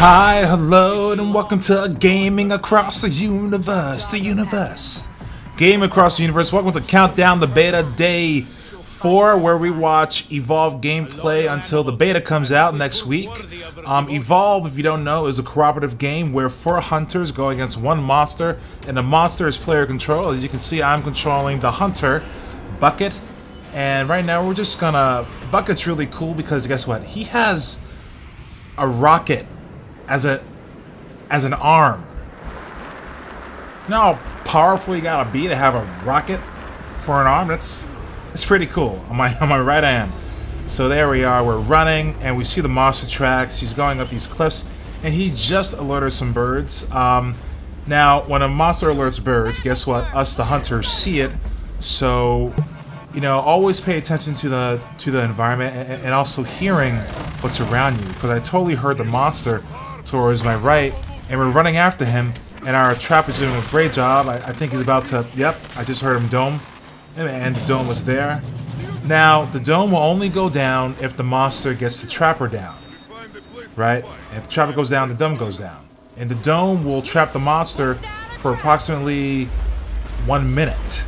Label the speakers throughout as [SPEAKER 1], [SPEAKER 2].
[SPEAKER 1] Hi, hello, and welcome to Gaming Across the Universe. Game Across the Universe, welcome to Countdown the Beta Day 4, where we watch Evolve gameplay until the beta comes out next week. Evolve, if you don't know, is a cooperative game where 4 hunters go against 1 monster, and the monster is player control. As you can see, I'm controlling the hunter, Bucket, and right now we're just gonna... Bucket's really cool because guess what? He has a rocket as an arm. You know how powerful you gotta be to have a rocket for an arm? It's pretty cool. On my right hand. So there we are. We're running, and we see the monster tracks. He's going up these cliffs, and he just alerted some birds. Now, when a monster alerts birds, guess what? Us, the hunters, see it. So, you know, always pay attention to the environment and also hearing what's around you. Because I totally heard the monster towards my right, and we're running after him. And our trapper's doing a great job. I think he's about to. Yep, I just heard him dome. And the dome was there. Now, the dome will only go down if the monster gets the trapper down. Right? If the trapper goes down, the dome goes down. And the dome will trap the monster for approximately 1 minute.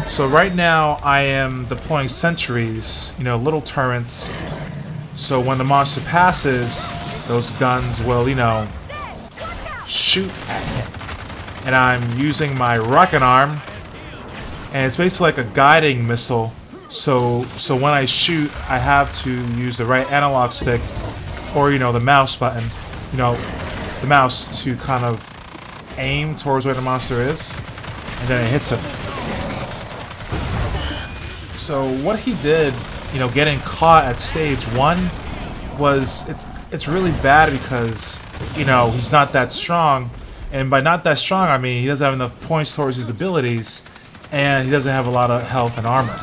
[SPEAKER 1] So right now, I am deploying sentries, you know, little turrets. So when the monster passes, those guns will, you know, shoot at him. And I'm using my rocket arm. And it's basically like a guiding missile, so when I shoot, I have to use the right analog stick, or you know, the mouse button, you know, the mouse to kind of aim towards where the monster is, and then it hits him. So what he did, you know, getting caught at stage 1 was it's really bad because, you know, he's not that strong, and by not that strong I mean he doesn't have enough points towards his abilities. And he doesn't have a lot of health and armor.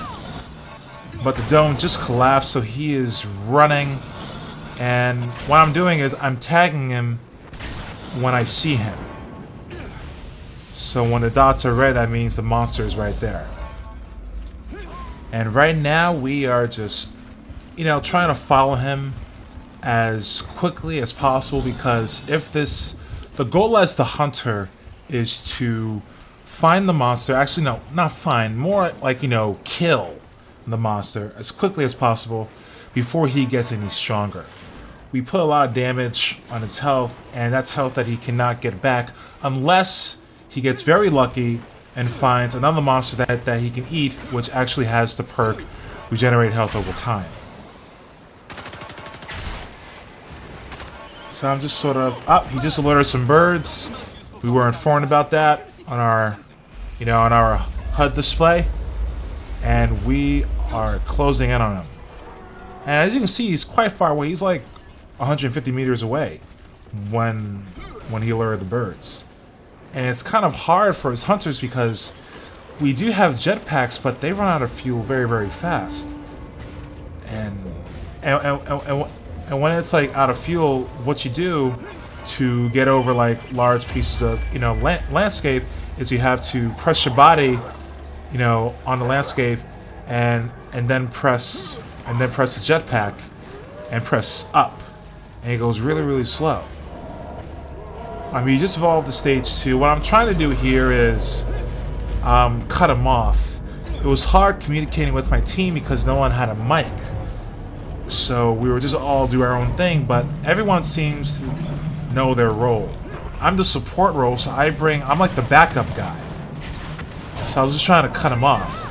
[SPEAKER 1] But the dome just collapsed, so he is running. And what I'm doing is I'm tagging him when I see him. So when the dots are red, that means the monster is right there. And right now we are just, you know, trying to follow him as quickly as possible, because if the goal as the hunter is to find the monster, actually no, not find, more like, you know, kill the monster as quickly as possible before he gets any stronger. We put a lot of damage on his health, and that's health that he cannot get back unless he gets very lucky and finds another monster that he can eat, which actually has the perk regenerate health over time. So I'm just sort of up. He just alerted some birds. We were informed about that on our, you know, on our HUD display, and we are closing in on him. And as you can see, he's quite far away. He's like 150 meters away when he alerted the birds. And it's kind of hard for his hunters because we do have jetpacks, but they run out of fuel very, very fast. And when it's like out of fuel, what you do to get over like large pieces of, you know, landscape is you have to press your body, you know, on the landscape, and then press the jetpack and press up, and it goes really, really slow. I mean, you just evolved to stage 2. What I'm trying to do here is cut him off. It was hard communicating with my team because no one had a mic, so we were just all do our own thing. But everyone seems to know their role. I'm the support role, so I'm like the backup guy. So I was just trying to cut him off.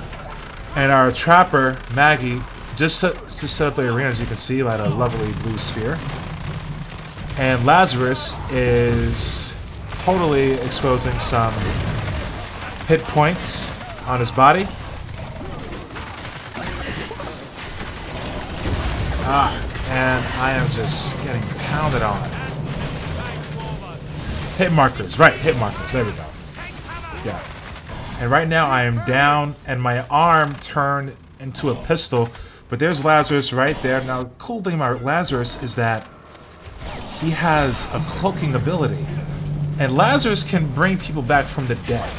[SPEAKER 1] And our trapper, Maggie, just set up the arena, as you can see, by the lovely blue sphere. And Lazarus is totally exposing some hit points on his body. And I am just getting pounded on. Hit markers, right, hit markers, there we go. Yeah. And right now I am down, and my arm turned into a pistol, but there's Lazarus right there. Now, the cool thing about Lazarus is that he has a cloaking ability, and Lazarus can bring people back from the dead.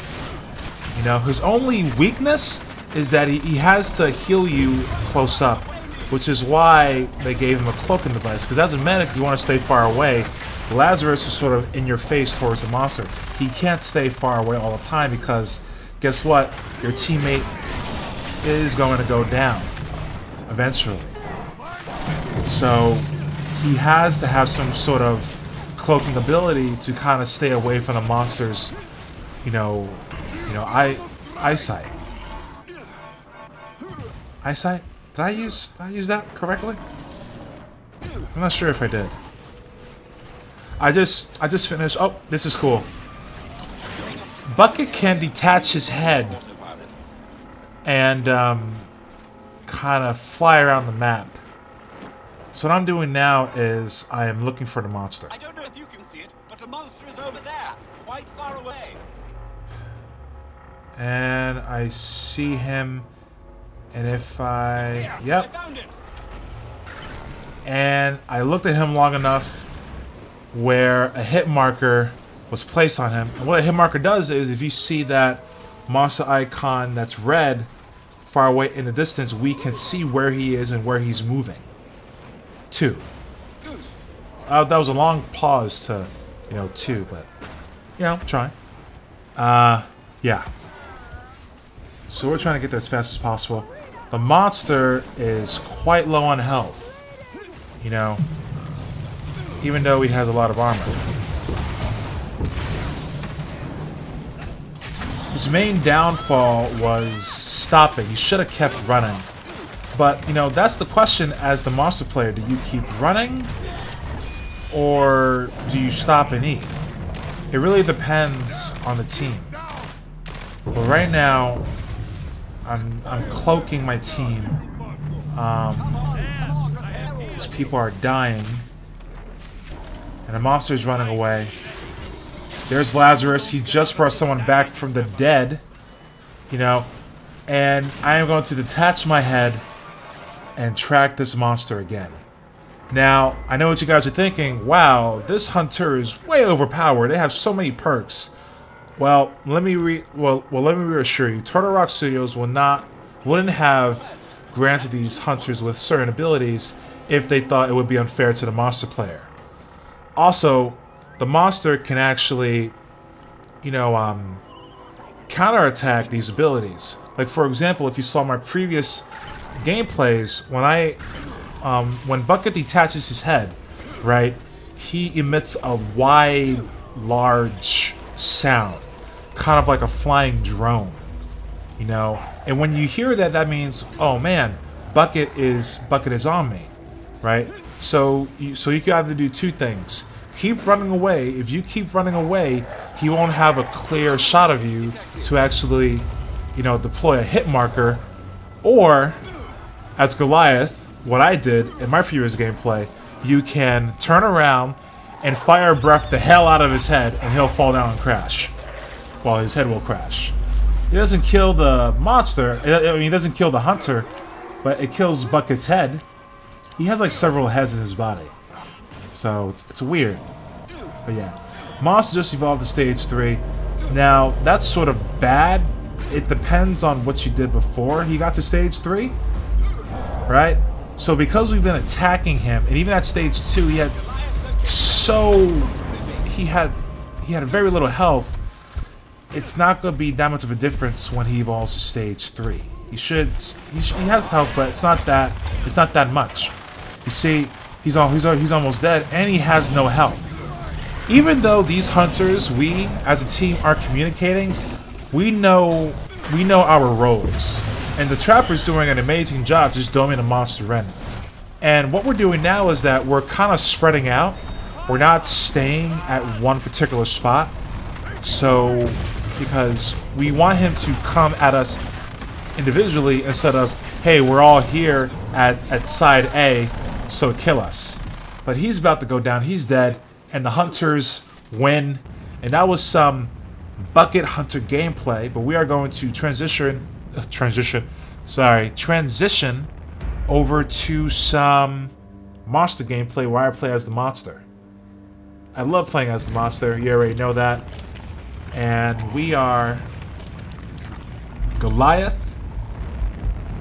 [SPEAKER 1] You know, his only weakness is that he has to heal you close up which is why they gave him a cloaking device. Because as a medic, you want to stay far away. Lazarus is sort of in your face towards the monster. He can't stay far away all the time because, guess what? Your teammate is going to go down eventually. So he has to have some sort of cloaking ability to kind of stay away from the monster's, eyesight. Eyesight? Did I use that correctly? I'm not sure if I did. I just finished. Oh, this is cool. Bucket can detach his head and kind of fly around the map. So what I'm doing now is I am looking for the monster.
[SPEAKER 2] I don't know if you can see it, but the monster is over there, quite far away.
[SPEAKER 1] And I see him, and if I... Yep.
[SPEAKER 2] I found it.
[SPEAKER 1] And I looked at him long enough where a hit marker was placed on him. And what a hit marker does is if you see that monster icon that's red far away in the distance, we can see where he is and where he's moving to. That was a long pause to, to, but, try. Yeah. So we're trying to get there as fast as possible. The monster is quite low on health, even though he has a lot of armor. His main downfall was stopping. He should have kept running. But, that's the question as the monster player. Do you keep running? Or do you stop and eat? It really depends on the team. But right now, I'm cloaking my team. Because people are dying. And the monster is running away. There's Lazarus. He just brought someone back from the dead. And I am going to detach my head and track this monster again. Now, I know what you guys are thinking. Wow, this hunter is way overpowered. They have so many perks. Well, let me reassure you. Turtle Rock Studios wouldn't have granted these hunters with certain abilities if they thought it would be unfair to the monster player. Also, the monster can actually, counterattack these abilities. Like, for example, if you saw my previous gameplays, when Bucket detaches his head, right, he emits a wide, large sound, kind of like a flying drone, And when you hear that, that means, oh man, Bucket is on me, right? So you can either do two things. Keep running away. If you keep running away, he won't have a clear shot of you to actually, deploy a hit marker. Or, as Goliath, what I did in my previous gameplay, you can turn around and fire breath the hell out of his head, and he'll fall down and crash. Well, his head will crash. It doesn't kill the monster. It doesn't kill the hunter, but it kills Bucket's head. He has like several heads in his body. So, it's weird. But yeah. Monster just evolved to stage 3. Now, that's sort of bad. It depends on what you did before he got to stage 3. Right? So, because we've been attacking him, and even at stage 2, he had very little health. It's not going to be that much of a difference when he evolves to stage 3. He has health, but it's not that much. You see, he's almost dead, and he has no health. Even though these hunters, we as a team are communicating, we know our roles, and the Trapper's doing an amazing job just doming the monster in. And what we're doing now is that we're kind of spreading out. We're not staying at one particular spot. So, because we want him to come at us individually instead of, hey, we're all here at side A, so kill us. But he's about to go down, he's dead, and the hunters win. And that was some Bucket Hunter gameplay, but we are going to transition over to some monster gameplay where I play as the monster. I love playing as the monster, you already know that. And we are Goliath,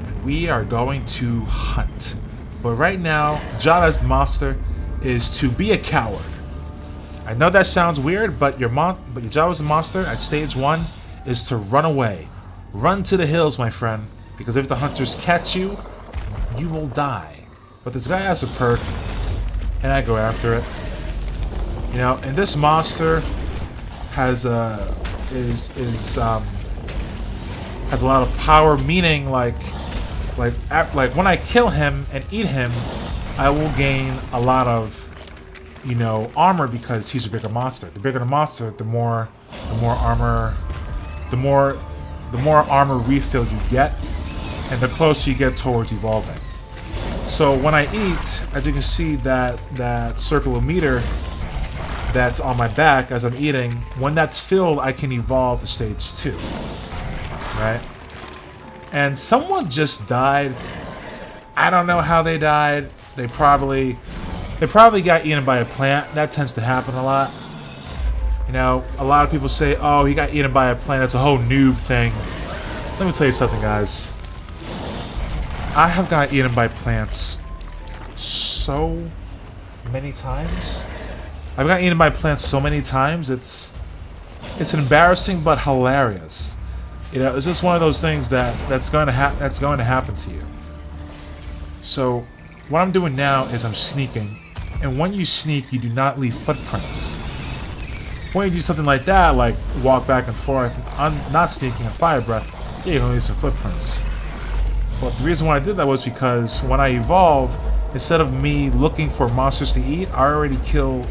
[SPEAKER 1] and we are going to hunt. But right now, the job as the monster is to be a coward. I know that sounds weird, but your job as a monster at stage 1 is to run away. Run to the hills, my friend, because if the hunters catch you, you will die. But this guy has a perk, and I go after it. You know, and this monster has a lot of power, meaning like when I kill him and eat him, I will gain a lot of, you know, armor because he's a bigger monster. The bigger the monster, the more armor refill you get, and the closer you get towards evolving. So when I eat, as you can see, that circular meter that's on my back as I'm eating, when that's filled, I can evolve to stage 2. Right? And someone just died. I don't know how they died. They probably got eaten by a plant. That tends to happen a lot. You know, a lot of people say, oh, he got eaten by a plant. It's a whole noob thing. Let me tell you something, guys. I have gotten eaten by plants so many times. I've gotten eaten by plants so many times. It's embarrassing but hilarious. You know, it's just one of those things that's going to happen to you. So what I'm doing now is I'm sneaking, and when you sneak, you do not leave footprints. When you do something like that, like walk back and forth, I'm not sneaking a fire breath, yeah, you're gonna leave some footprints. But the reason why I did that was because when I evolve, instead of me looking for monsters to eat, I already killed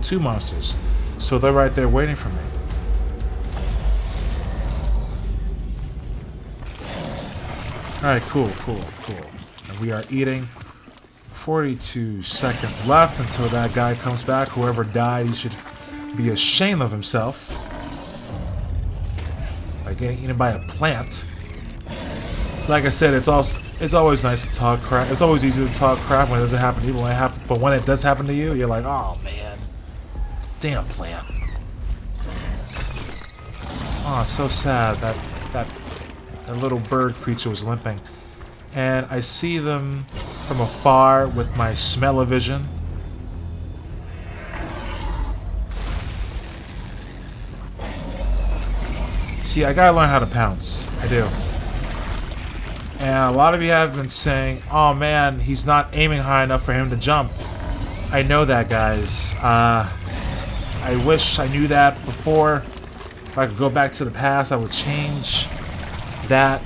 [SPEAKER 1] 2 monsters. So they're right there waiting for me. Alright, cool. And we are eating. 42 seconds left until that guy comes back. Whoever died, he should be ashamed of himself by getting eaten by a plant. Like I said, it's always nice to talk crap. It's always easy to talk crap when it doesn't happen to you. But when it does happen to you, you're like, oh man, damn plant. Oh, so sad that little bird creature was limping. And I see them from afar with my smell-o-vision. See, I gotta learn how to pounce. I do. And a lot of you have been saying, oh man, he's not aiming high enough for him to jump. I know that, guys. I wish I knew that before. If I could go back to the past, I would change that,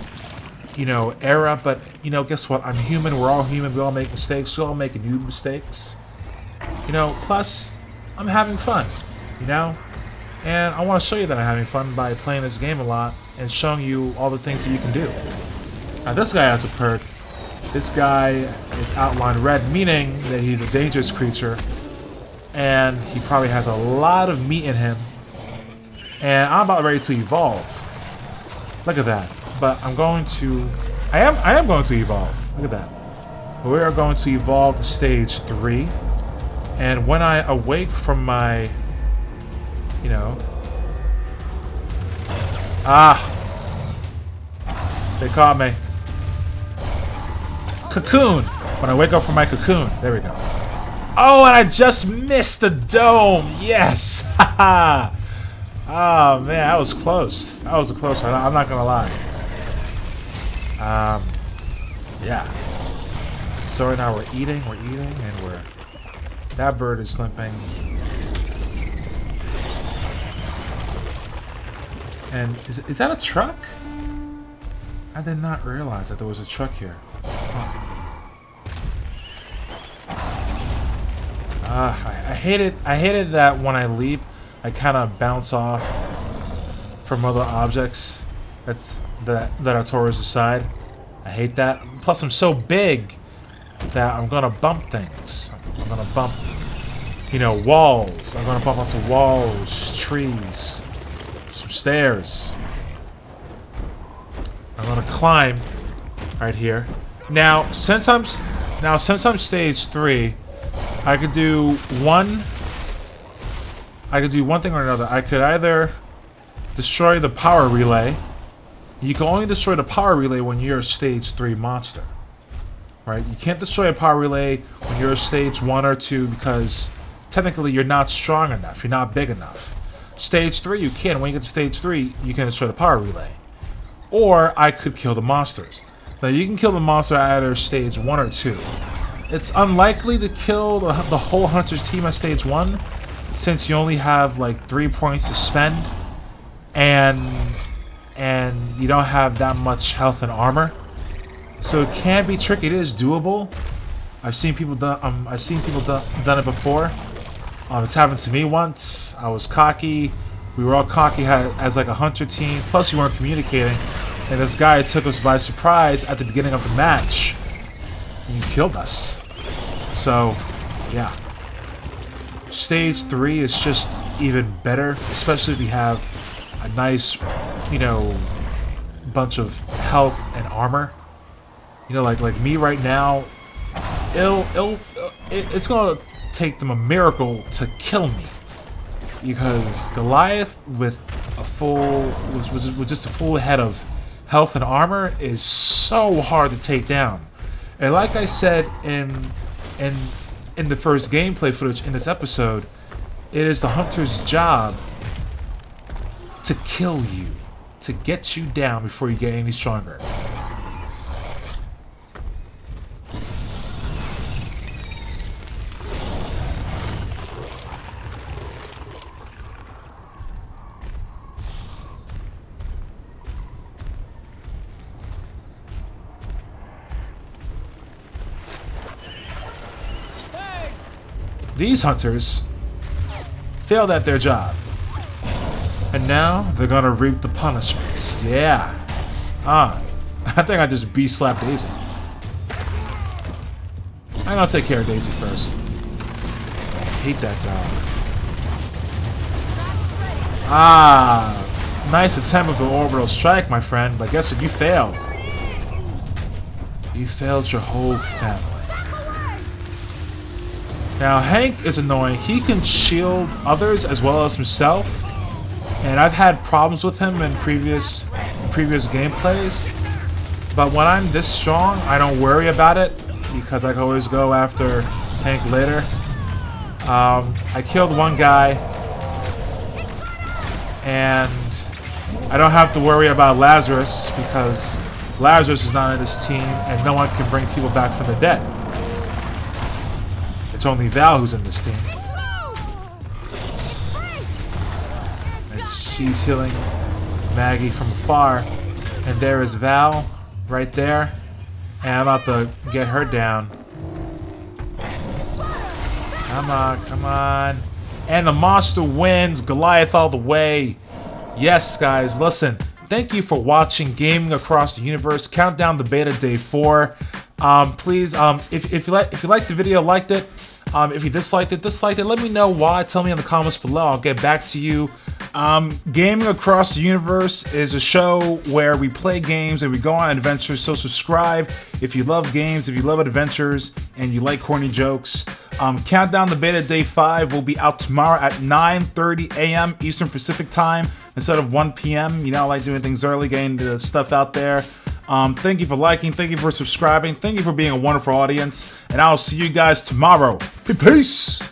[SPEAKER 1] you know, era. But, you know, guess what? I'm human. We're all human. We all make mistakes. We all make new mistakes. You know, plus, I'm having fun, you know? And I want to show you that I'm having fun by playing this game a lot and showing you all the things that you can do. Now, this guy has a perk. This guy is outlined red, meaning that he's a dangerous creature. And he probably has a lot of meat in him. And I'm about ready to evolve. Look at that. But I'm going to... I am going to evolve. Look at that. We are going to evolve to stage 3. And when I awake from my... You know... Ah! They caught me. Cocoon! When I wake up from my cocoon. There we go. Oh, and I just missed the dome! Yes! Haha! Oh, man, that was close. That was a close one. I'm not gonna lie. Yeah. So right now we're eating, and we're... That bird is limping. And is that a truck? I did not realize that there was a truck here. Huh. I hated that when I leap, I kind of bounce off from other objects that are towards the side. I hate that. Plus, I'm so big that I'm gonna bump things. I'm gonna bump, you know, walls. I'm gonna bump onto walls, trees, some stairs. I'm gonna climb right here. Now, since I'm stage 3, I could do one thing or another. I could either destroy the power relay. You can only destroy the power relay when you're a stage 3 monster. right? You can't destroy a power relay when you're stage 1 or 2 because technically you're not strong enough, you're not big enough. Stage 3 you can. When you get to stage 3, you can destroy the power relay. Or I could kill the monsters. Now you can kill the monster at either stage 1 or 2. It's unlikely to kill the whole hunter's team at stage 1 since you only have like 3 points to spend and you don't have that much health and armor. So it can be tricky. It is doable. I've seen people done it before. It's happened to me once. I was cocky. We were all cocky as like a hunter team. Plus we weren't communicating. And this guy took us by surprise at the beginning of the match. And he killed us. So, yeah. Stage 3 is just even better. Especially if you have a nice, you know, bunch of health and armor. You know, like me right now. It's gonna take them a miracle to kill me. Because Goliath with just a full head of health and armor is so hard to take down. And like I said in the first gameplay footage in this episode, it is the hunter's job to kill you, to get you down before you get any stronger. These hunters failed at their job. And now they're gonna reap the punishments. Yeah. I think I just B-slapped Daisy. I'm gonna take care of Daisy first. I hate that dog. Nice attempt with the orbital strike, my friend, but guess what? You failed. You failed your whole family. Now, Hank is annoying. He can shield others as well as himself. And I've had problems with him in previous gameplays. But when I'm this strong, I don't worry about it because I can always go after Hank later. I killed one guy. And I don't have to worry about Lazarus because Lazarus is not in this team and no one can bring people back from the dead. It's only Val who's in this team. And she's healing Maggie from afar. And there is Val right there. And I'm about to get her down. Come on, come on. And the monster wins. Goliath all the way. Yes, guys, listen. Thank you for watching Gaming Across the Universe. Countdown to beta day 4. Please, if you liked the video, liked it. If you disliked it, let me know why. Tell me in the comments below. I'll get back to you. Gaming Across the Universe is a show where we play games and we go on adventures, so subscribe if you love games, if you love adventures, and you like corny jokes. Countdown to beta day 5 will be out tomorrow at 9:30 a.m. Eastern Pacific Time instead of 1 p.m. You know, I like doing things early, getting the stuff out there. Thank you for liking, thank you for subscribing, thank you for being a wonderful audience, and I'll see you guys tomorrow. Peace!